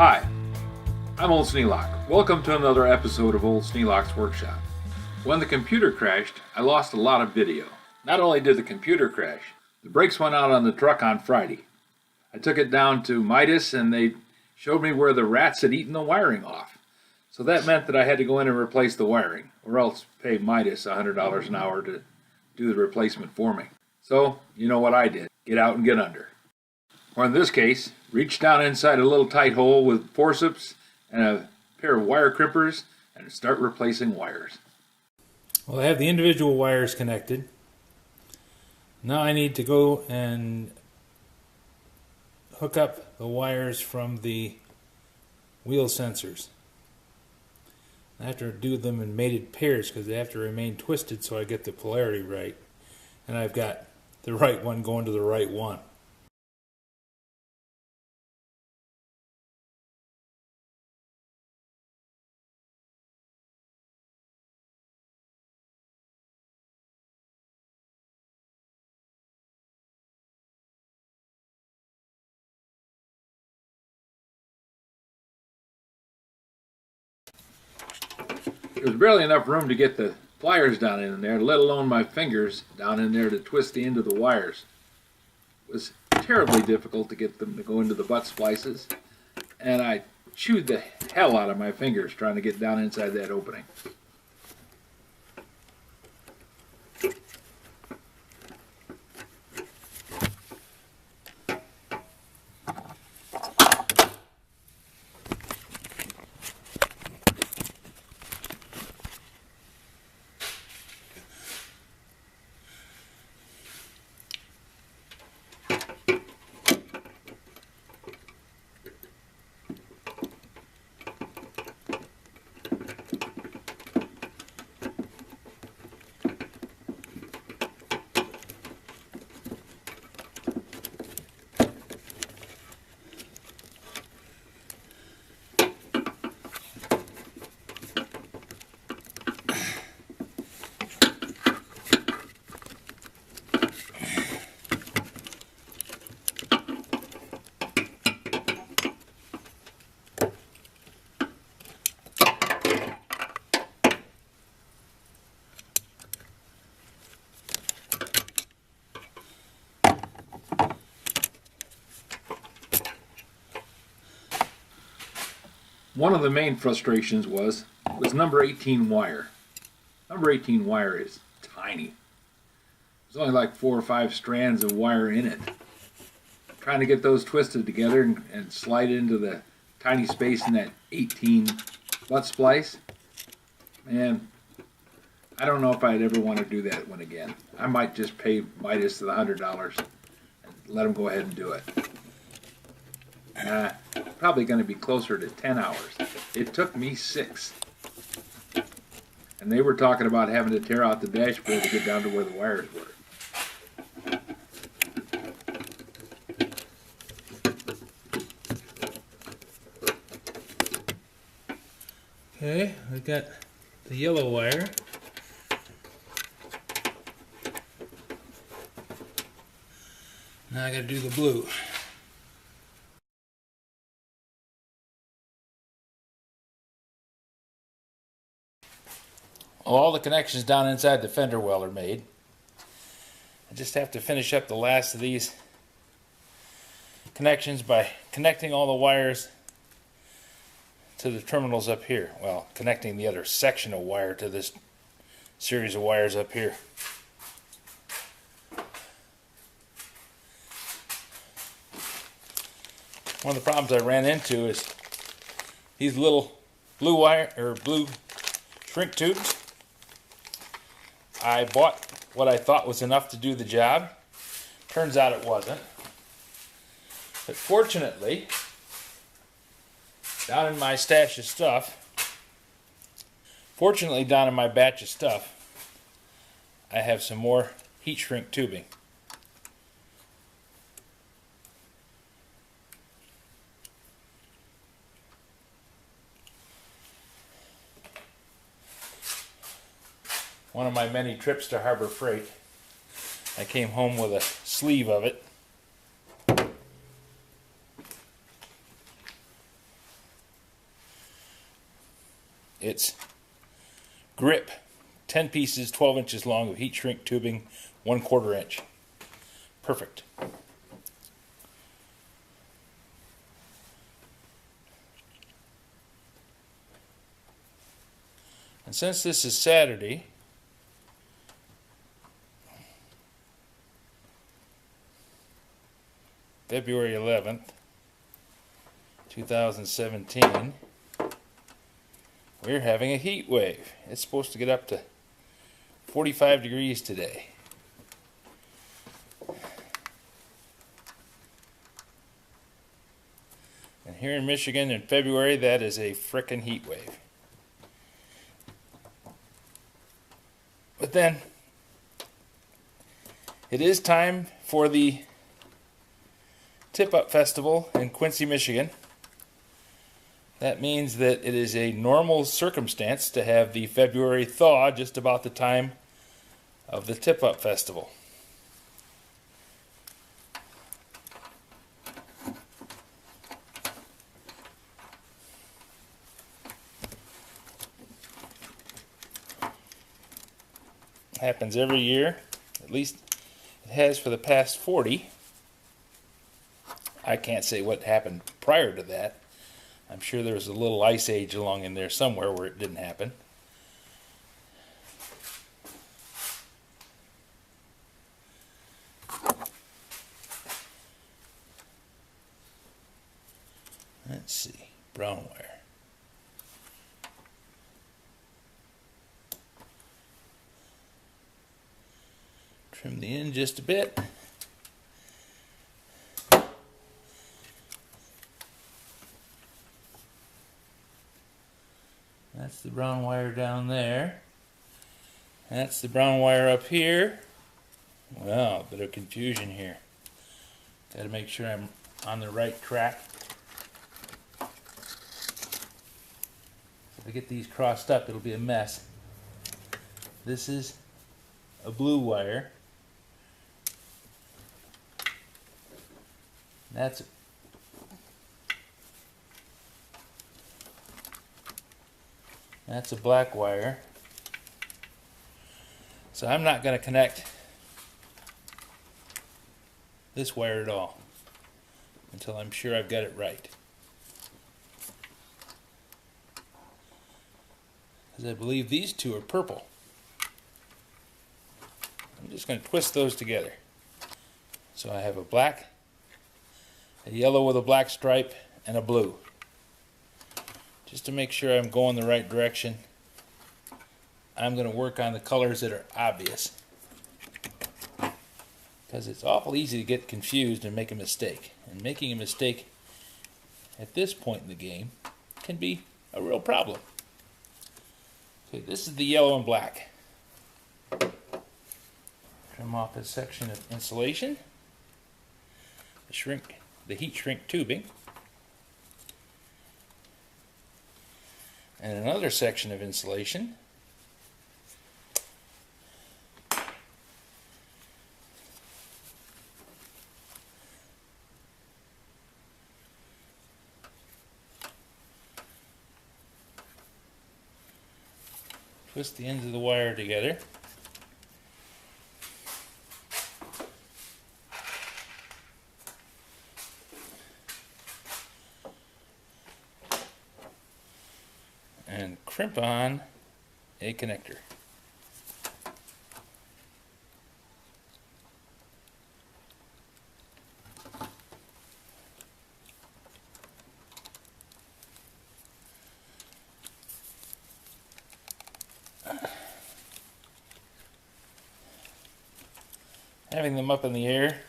Hi, I'm Old Sneelock. Welcome to another episode of Old Sneelock's Workshop. When the computer crashed, I lost a lot of video. Not only did the computer crash, the brakes went out on the truck on Friday. I took it down to Midas and they showed me where the rats had eaten the wiring off. So that meant that I had to go in and replace the wiring, or else pay Midas $100 an hour to do the replacement for me. So, you know what I did. Get out and get under. Or in this case, reach down inside a little tight hole with forceps and a pair of wire crimpers and start replacing wires. Well, I have the individual wires connected. Now I need to go and hook up the wires from the wheel sensors. I have to do them in mated pairs because they have to remain twisted so I get the polarity right. And I've got the right one going to the right one. There was barely enough room to get the pliers down in there, let alone my fingers down in there to twist the end of the wires. It was terribly difficult to get them to go into the butt splices, and I chewed the hell out of my fingers trying to get down inside that opening. One of the main frustrations was number 18 wire. Number 18 wire is tiny. There's only like 4 or 5 strands of wire in it. Trying to get those twisted together and slide into the tiny space in that 18 butt splice. Man, I don't know if I'd ever want to do that one again. I might just pay Midas the $100 and let them go ahead and do it. Probably going to be closer to 10 hours. It took me 6. And they were talking about having to tear out the dashboard to get down to where the wires were. Okay, I got the yellow wire. Now I got to do the blue. All the connections down inside the fender well are made. I just have to finish up the last of these connections by connecting all the wires to the terminals up here. Well, connecting the other section of wire to this series of wires up here. One of the problems I ran into is these little blue wire or blue shrink tubes. I bought what I thought was enough to do the job. Turns out it wasn't. But fortunately, down in my stash of stuff, down in my batch of stuff, I have some more heat shrink tubing. One of my many trips to Harbor Freight, I came home with a sleeve of it. It's grip, 10 pieces, 12 inches long of heat shrink tubing, 1/4 inch. Perfect. And since this is Saturday, February 11th, 2017, we're having a heat wave. It's supposed to get up to 45 degrees today. And here in Michigan in February, that is a frickin' heat wave. But then, it is time for the Tip Up Festival in Quincy, Michigan. That means that it is a normal circumstance to have the February thaw just about the time of the Tip Up Festival. Happens every year, at least it has for the past 40. I can't say what happened prior to that. I'm sure there was a little ice age along in there somewhere where it didn't happen. Let's see, brown wire. Trim the end just a bit. That's the brown wire down there. That's the brown wire up here. Wow, a bit of confusion here. Got to make sure I'm on the right track. If I get these crossed up, it'll be a mess. This is a blue wire. That's a black wire. So I'm not going to connect this wire at all until I'm sure I've got it right. Because I believe these two are purple. I'm just going to twist those together. So I have a black, a yellow with a black stripe, and a blue. Just to make sure I'm going the right direction, I'm going to work on the colors that are obvious. Because it's awful easy to get confused and make a mistake. And making a mistake at this point in the game can be a real problem. Okay, this is the yellow and black. Trim off a section of insulation. The heat shrink tubing. And another section of insulation. Twist the ends of the wire together. And crimp on a connector. Having them up in the air,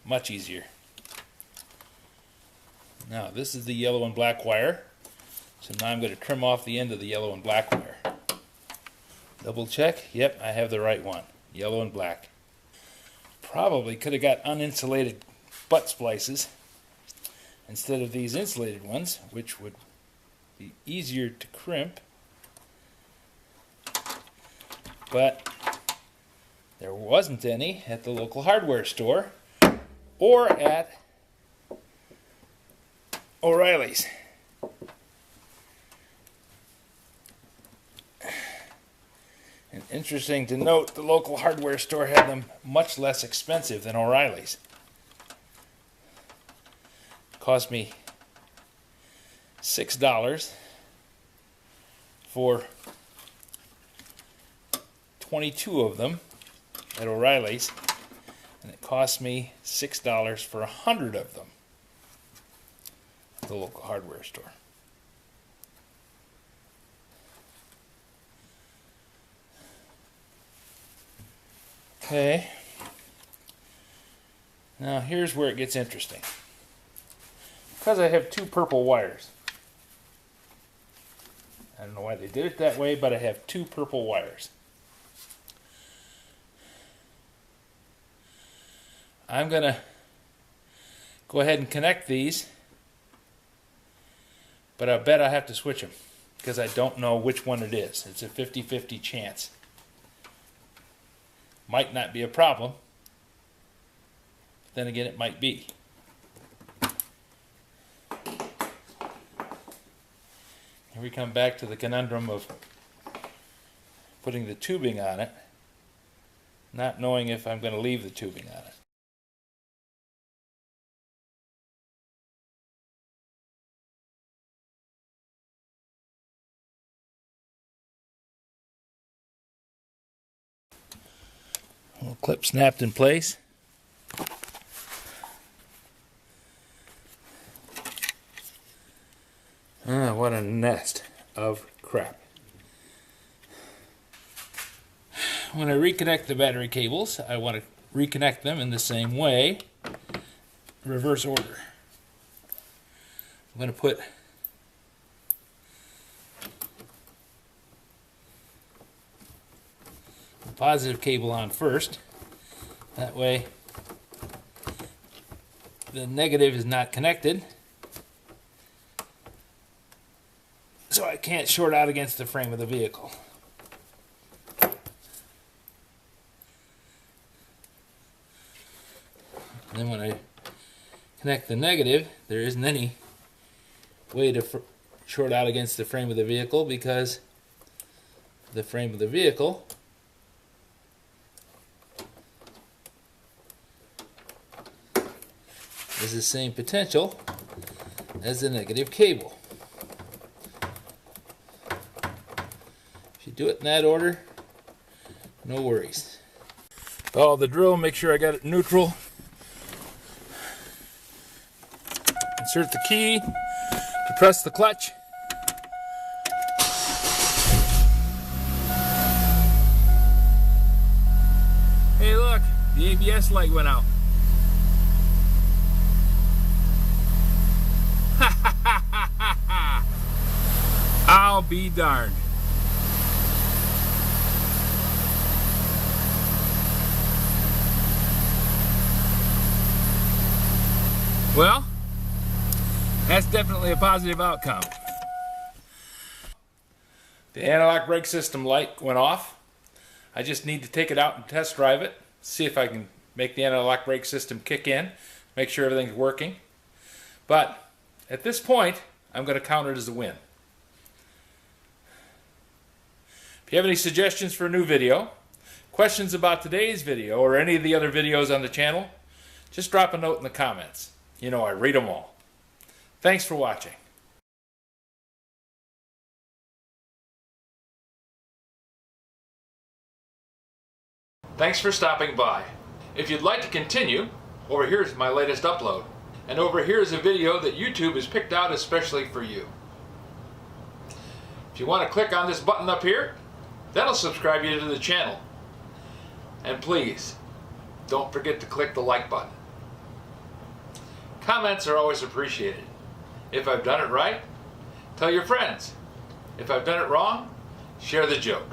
much easier. Now this is the yellow and black wire. So now I'm going to trim off the end of the yellow and black wire. Double check. Yep, I have the right one. Yellow and black. Probably could have got uninsulated butt splices instead of these insulated ones, which would be easier to crimp. But there wasn't any at the local hardware store or at O'Reilly's. And interesting to note, the local hardware store had them much less expensive than O'Reilly's. Cost me $6 for 22 of them at O'Reilly's, and it cost me $6 for 100 of them at the local hardware store. Okay, now here's where it gets interesting. Because I have two purple wires. I don't know why they did it that way, but I have two purple wires. I'm going to go ahead and connect these, but I bet I have to switch them because I don't know which one it is. It's a 50-50 chance. Might not be a problem. Then again, it might be. Here we come back to the conundrum of putting the tubing on it, not knowing if I'm going to leave the tubing on it. Little clip snapped in place. What a nest of crap. When I reconnect the battery cables, I want to reconnect them in the same way, reverse order. I'm going to put the positive cable on first. That way the negative is not connected, so I can't short out against the frame of the vehicle. And then when I connect the negative, there isn't any way to short out against the frame of the vehicle because the frame of the vehicle is the same potential as the negative cable. If you do it in that order, no worries. Follow the drill, make sure I got it neutral. Insert the key to press the clutch. Hey look, the ABS light went out. I'll be darned. Well, that's definitely a positive outcome. The anti-lock brake system light went off. I just need to take it out and test drive it, see if I can make the anti-lock brake system kick in, make sure everything's working. But at this point, I'm going to count it as a win. If you have any suggestions for a new video, questions about today's video, or any of the other videos on the channel, just drop a note in the comments. You know I read them all. Thanks for watching. Thanks for stopping by. If you'd like to continue, over here is my latest upload. And over here is a video that YouTube has picked out especially for you. If you want to click on this button up here, that'll subscribe you to the channel. And please, don't forget to click the like button. Comments are always appreciated. If I've done it right, tell your friends. If I've done it wrong, share the joke.